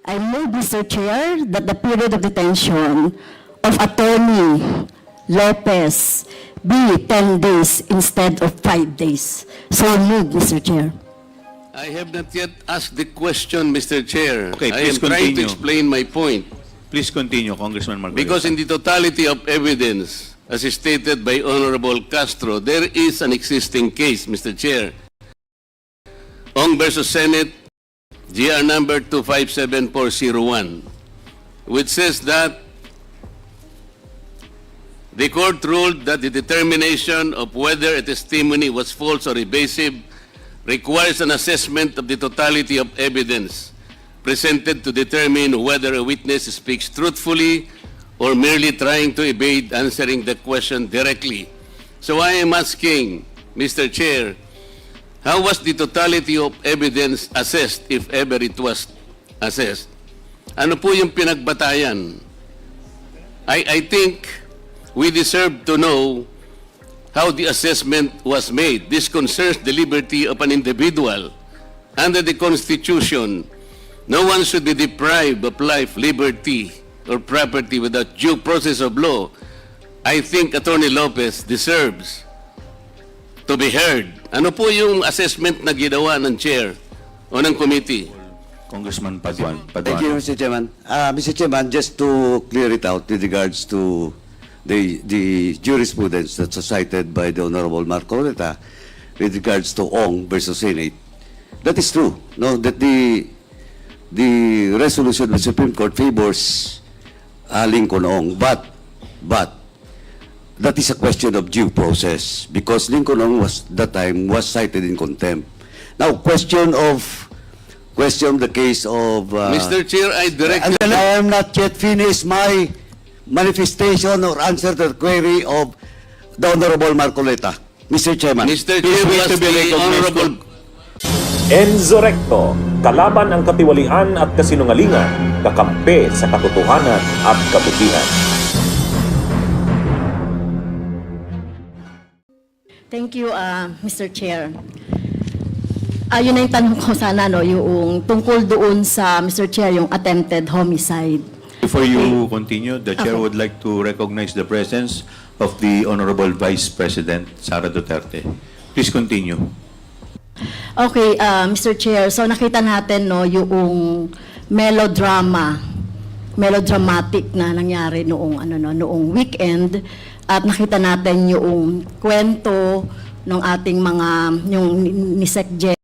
I move, Mr. Chair, that the period of detention of Attorney Lopez be 10 days instead of 5 days. So move, Mr. Chair. I have not yet asked the question, Mr. Chair. Okay, I am please trying to continue. explain my point. Please continue, Congressman Marcoleta. Because in the totality of evidence, as stated by Honorable Castro, there is an existing case, Mr. Chair. Ong versus Senate, GR number 257401, which says that the court ruled that the determination of whether a testimony was false or evasive requires an assessment of the totality of evidence presented to determine whether a witness speaks truthfully or merely trying to evade answering the question directly. So I am asking, Mr. Chair, how was the totality of evidence assessed, if ever it was assessed? Ano po yung pinagbatayan? I think we deserve to know how the assessment was made. This concerns the liberty of an individual. Under the Constitution, no one should be deprived of life, liberty, or property without due process of law. I think Attorney Lopez deserves to be heard. Ano po yung assessment na ginawa ng chair o ng committee? Congressman Paduano. Thank you, Mr. Chairman. Mr. Chairman, just to clear it out with regards to the jurisprudence that's cited by the Honorable Marcoleta with regards to Ong versus Senate, that is true. No, that the resolution of the Supreme Court favors Lincoln Ong, but that is a question of due process because Lincoln Ong was that time was cited in contempt. Now, question the case of Mr. Chair, I directed... and I am not yet finished my manifestation or answer to the query of the Honorable Marcoleta. Mr. Chairman. Mr. Chair, was the Honorable... Enzo Recto, kalaban ang katiwalian at kasinungalingan, kakampi sa katotohanan at kabutihan. Thank you, Mr. Chair. Yun na yung tanong ko sana, no, yung tungkol doon sa, Mr. Chair, yung attempted homicide. Before you continue, the chair would like to recognize the presence of the Honorable Vice President, Sara Duterte. Please continue. Okay, Mr. Chair, so nakita natin, no, yung melodramatic na nangyari noong weekend, at nakita natin yung kwento ng ating mga, yung ni SecGen,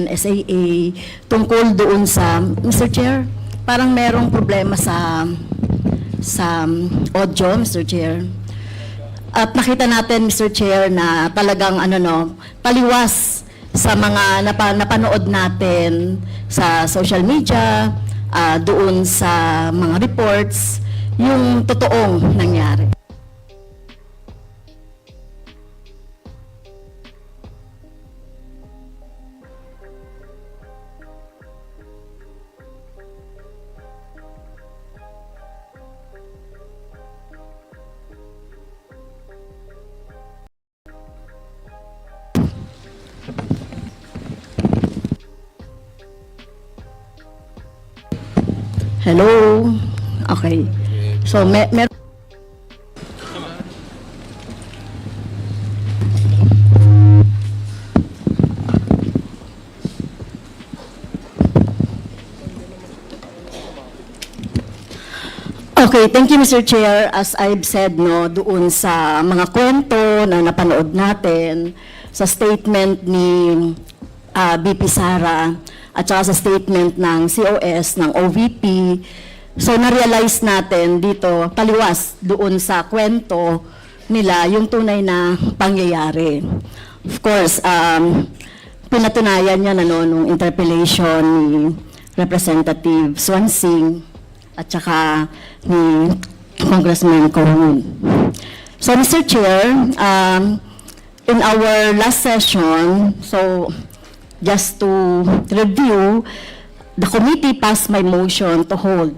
SAA, tungkol doon sa, Mr. Chair, parang merong problema sa audio, Mr. Chair. At nakita natin, Mr. Chair, na talagang paliwas sa mga napanood natin sa social media, doon sa mga reports, yung totoong nangyari. Hello? Okay. So, okay, thank you, Mr. Chair. As I've said, no, doon sa mga kwento na napanood natin, sa statement ni BP Sara, at saka sa statement ng COS, ng OVP, so na-realize natin dito, paliwas doon sa kwento nila, yung tunay na pangyayari. Of course, pinatunayan niya nung interpellation ni Representative Swansing at saka ni Congressman Cohn. So, Mr. Chair, in our last session, so just to review, the committee passed my motion to hold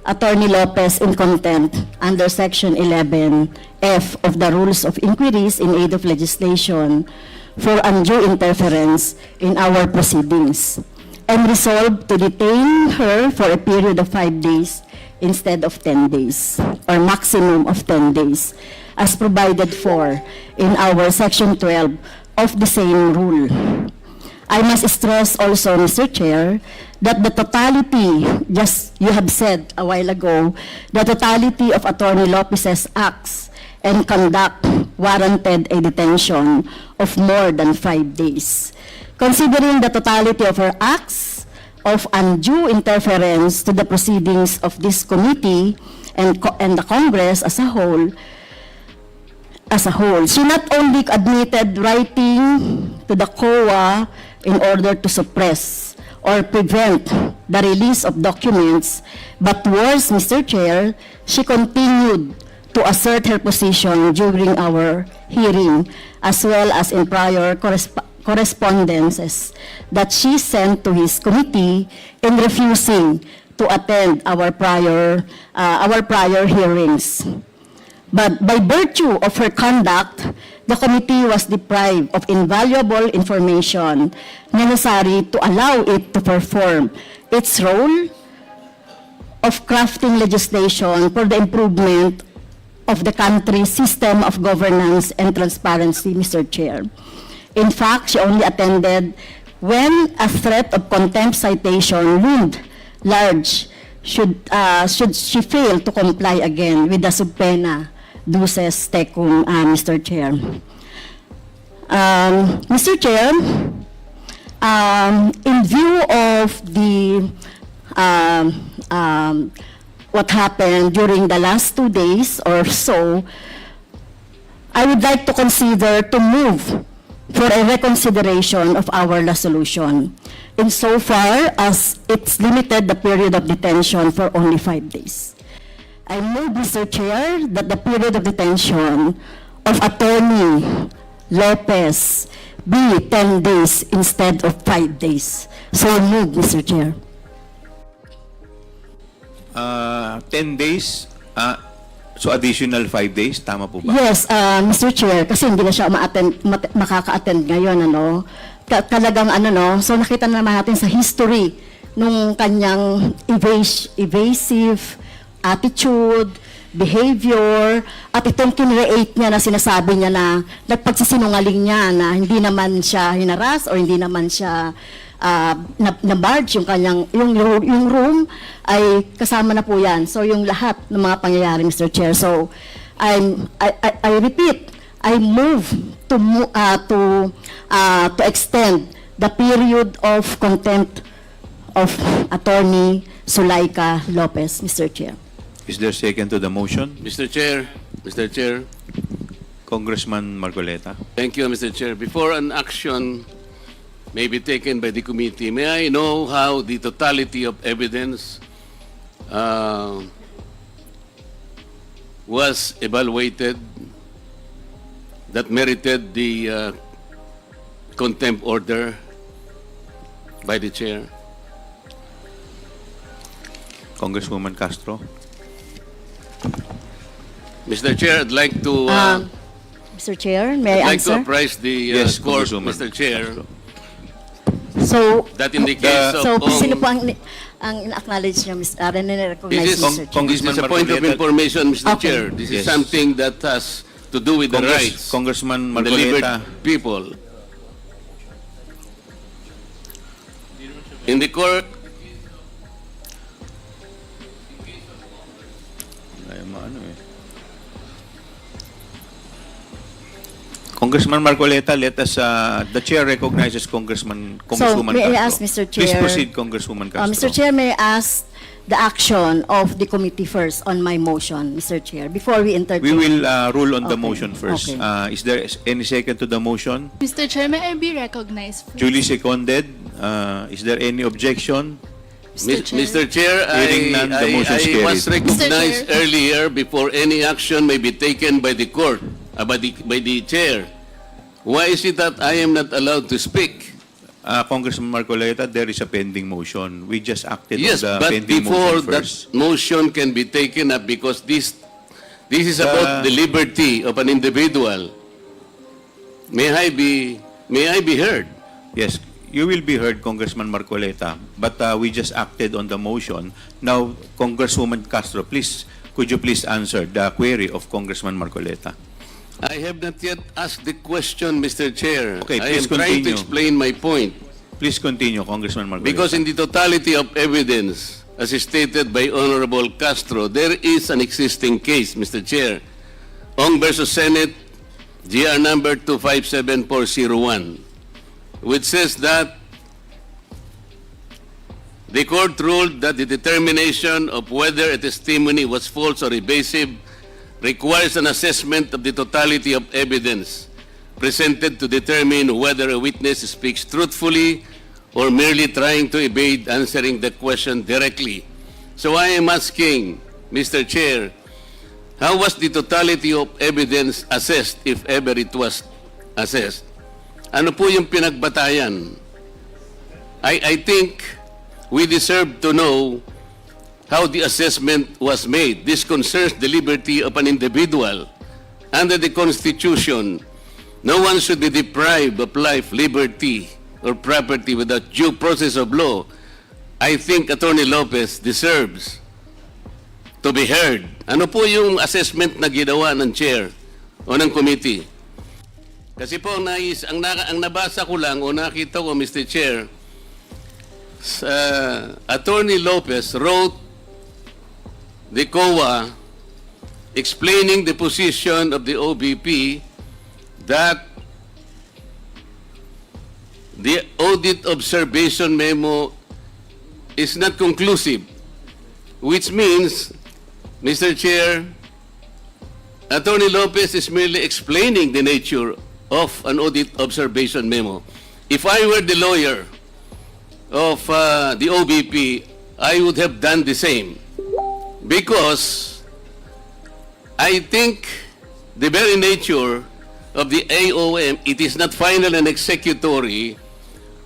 Attorney Lopez in contempt under Section 11F of the Rules of Inquiries in Aid of Legislation for undue interference in our proceedings. and resolved to detain her for a period of 5 days instead of 10 days, or maximum of 10 days, as provided for in our Section 12 of the same rule. I must stress also, Mr. Chair, that the totality, just you have said a while ago, the totality of Attorney Lopez's acts and conduct warranted a detention of more than 5 days. Considering the totality of her acts of undue interference to the proceedings of this committee and the Congress as a whole, she not only admitted writing to the COA in order to suppress or prevent the release of documents, but worse, Mr. Chair, she continued to assert her position during our hearing, as well as in prior correspondences that she sent to his committee in refusing to attend our prior hearings. But by virtue of her conduct, the committee was deprived of invaluable information necessary to allow it to perform its role of crafting legislation for the improvement of the country's system of governance and transparency, Mr. Chair. In fact, she only attended when a threat of contempt citation loomed large should she fail to comply again with the subpoena duces tecum, Mr. Chair. Mr. Chair, in view of the what happened during the last 2 days or so, I would like to consider to move for a reconsideration of our resolution, insofar as it's limited the period of detention for only 5 days. I move, Mr. Chair, that the period of detention of Attorney Lopez be 10 days instead of 5 days. So move, Mr. Chair. 10 days, so additional 5 days, tama po ba? Yes, Mr. Chair, kasi hindi na siya makaka-attend ngayon, ano. Talagang so nakita naman natin sa history nung kanyang evasive attitude, behavior, at itong kinreate niya na sinasabi niya na nagpagsisinungaling niya na hindi naman siya hinaras or hindi naman siya na-barge yung kanyang, yung room ay kasama na po yan. So yung lahat ng mga pangyayari, Mr. Chair. So I repeat, I move to extend the period of contempt of Attorney Zulaika Lopez, Mr. Chair. Is there second to the motion? Mr. Chair, Congressman Marcoleta. thank you, Mr. Chair. Before an action may be taken by the committee, may I know how the totality of evidence was evaluated that merited the contempt order by the chair? Congresswoman Castro. Mr. Chair, I'd like to Mr. Chair, may I I'd like to answer? apprise the Yes, court, Congresswoman Mr. Chair, Castro. So, that in the case of sino po ang in-acknowledge niyo, This recognize, is, Mr. Chair? Congressman this is a point of Marcoleta. information, Mr. Okay. Chair. This is Yes. something that has to do with the rights Congressman of the liberty Marcoleta. people. In the court, Ay, maano eh. Congressman Marcoleta, let us, the chair recognizes Congresswoman may Castro. I ask, Mr. Please Chair? proceed, Congresswoman Castro. Mr. Chair, may I ask the action of the committee first on my motion, Mr. Chair, before we entertain? We will rule on the Okay, motion first. okay. Is there any second to the motion? Mr. Chair, may I be recognized, please? Duly seconded. Is there any objection? Mr. Chair, Hearing none, the motion is I was carried. recognized Mr. Chair. earlier before any action may be taken by the court, by the chair. Why is it that I am not allowed to speak? Congressman Marcoleta, there is a pending motion. We just acted Yes, on the but pending before motion that first. motion can be taken up, because this is about the liberty of an individual. May I be heard? Yes, You will be heard, Congressman Marcoleta, but we just acted on the motion. Now, Congresswoman Castro, please, could you please answer the query of Congressman Marcoleta? I have not yet asked the question, Mr. Chair. Okay, I am please trying to continue. explain my point. Please continue, Congressman Marcoleta. Because in the totality of evidence, as stated by Honorable Castro, there is an existing case, Mr. Chair. Ong versus Senate, GR number 257401, which says that the court ruled that the determination of whether a testimony was false or evasive requires an assessment of the totality of evidence presented to determine whether a witness speaks truthfully or merely trying to evade answering the question directly. So I am asking, Mr. Chair, how was the totality of evidence assessed, if ever it was assessed? Ano po yung pinagbatayan? I think we deserve to know how the assessment was made. This concerns the liberty of an individual. Under the Constitution, no one should be deprived of life, liberty, or property without due process of law. I think Attorney Lopez deserves to be heard. Ano po yung assessment na ginawa ng chair o ng committee? Kasi po ang nabasa ko lang o nakita ko, Mr. Chair, Attorney Lopez wrote the COA explaining the position of the OBP that the audit observation memo is not conclusive, which means, Mr. Chair, Attorney Lopez is merely explaining the nature of an audit observation memo. If I were the lawyer of the OBP, I would have done the same. Because I think the very nature of the AOM, it is not final and executory.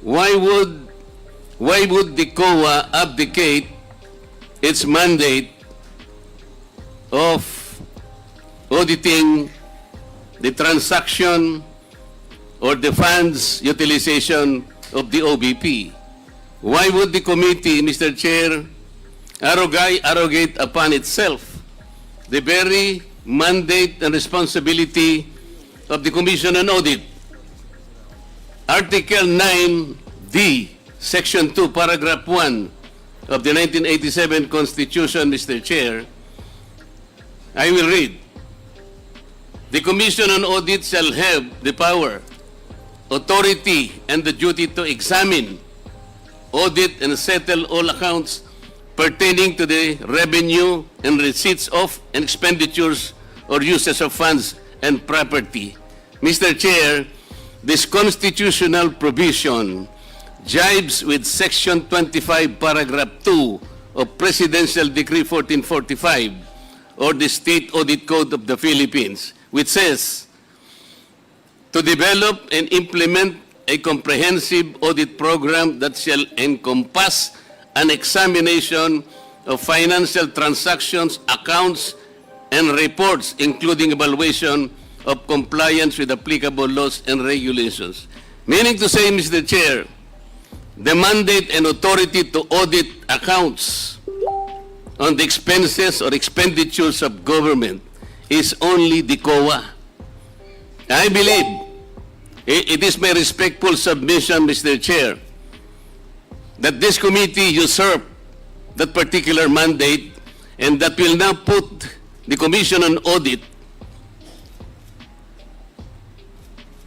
Why would the COA abdicate its mandate of auditing the transaction or the funds utilization of the OBP? Why would the committee, Mr. Chair, arrogate upon itself the very mandate and responsibility of the Commission on Audit? Article 9D, Section 2, Paragraph 1 of the 1987 Constitution, Mr. Chair, I will read. The Commission on Audit shall have the power, authority, and the duty to examine, audit, and settle all accounts pertaining to the revenue and receipts of and expenditures or uses of funds and property. Mr. Chair, this constitutional provision jibes with Section 25, Paragraph 2 of Presidential Decree 1445 or the State Audit Code of the Philippines, which says, to develop and implement a comprehensive audit program that shall encompass an examination of financial transactions, accounts, and reports, including evaluation of compliance with applicable laws and regulations. Meaning to say, Mr. Chair, the mandate and authority to audit accounts on the expenses or expenditures of government is only the COA. I believe it is my respectful submission, Mr. Chair, that this committee usurped that particular mandate and that will now put the Commission on Audit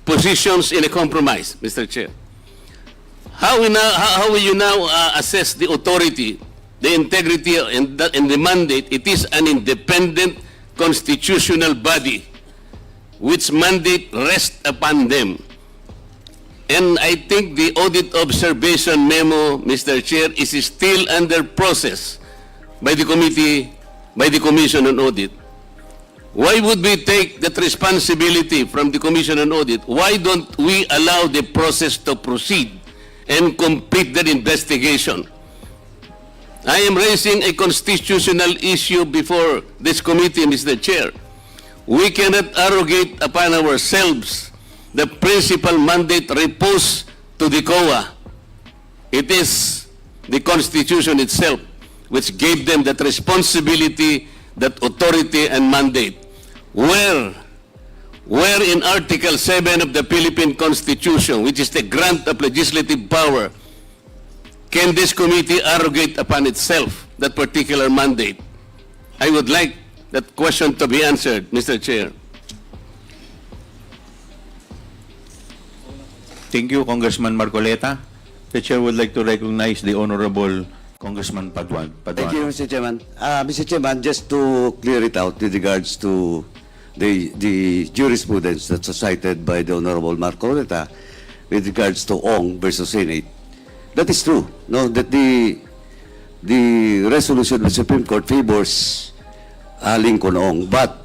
positions in a compromise, Mr. Chair. How will you now assess the authority, the integrity, and the mandate? It is an independent constitutional body which mandate rests upon them. And I think the audit observation memo, Mr. Chair, is still under process by the committee, by the Commission on Audit. Why would we take that responsibility from the Commission on Audit? Why don't we allow the process to proceed and complete that investigation? I am raising a constitutional issue before this committee, Mr. Chair. We cannot arrogate upon ourselves the principal mandate reposed to the COA It is the Constitution itself which gave them that responsibility, that authority and mandate. Where in Article 7 of the Philippine Constitution, which is the grant of legislative power, can this committee arrogate upon itself that particular mandate? I would like that question to be answered, Mr. Chair. Thank you, Congressman Marcoleta. The chair would like to recognize the Honorable Congressman Paduano. Thank you, Mr. Chairman. Mr. Chairman, just to clear it out with regards to the jurisprudence that's cited by the Honorable Marcoleta with regards to Ong versus Senate. That is true. No, that the resolution of the Supreme Court favors Lincoln Ong, but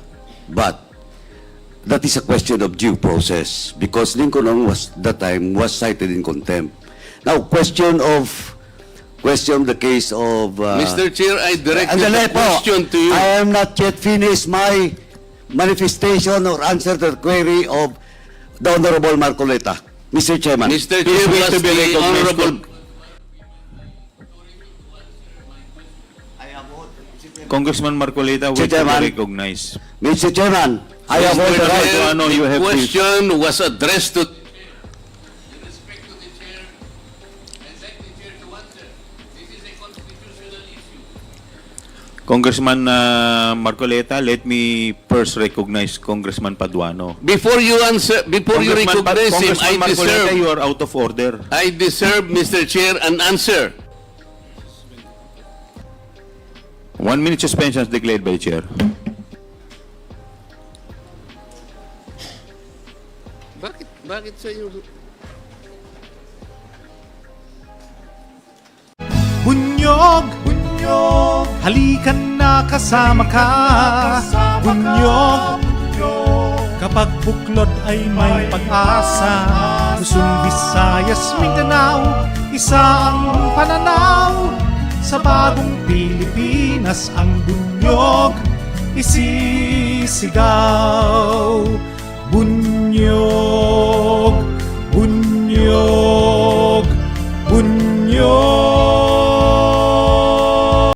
that is a question of due process because Lincoln Ong was that time was cited in contempt. Now, question the case of Mr. Chair, I direct the Andale po, question to you. I am not yet finished my manifestation or answer to the query of the Honorable Marcoleta. Mr. Chairman. Mr. Chair, wait was to be the recognized. Honorable... Congressman Marcoleta, Mr. wait to be Chairman. recognized. Mr. Chairman, I have all the Mr. right. Chair, Paduano, you have the question was addressed to... Congressman Marcoleta, let me first recognize Congressman Paduano. Before you answer, before you recognize him, Congressman Marcoleta, you are out of order. I deserve, Mr. Chair, an answer. 1 minute suspension is declared by the chair. Bakit sa iyo? Bunyog, bunyog, halikan na kasama ka. Bunyog, kapag buklod ay may pag-asa. Luzon, Visayas, Mindanao, isa ang pananaw. Sa bagong Pilipinas ang bunyog isisigaw. Bunyog.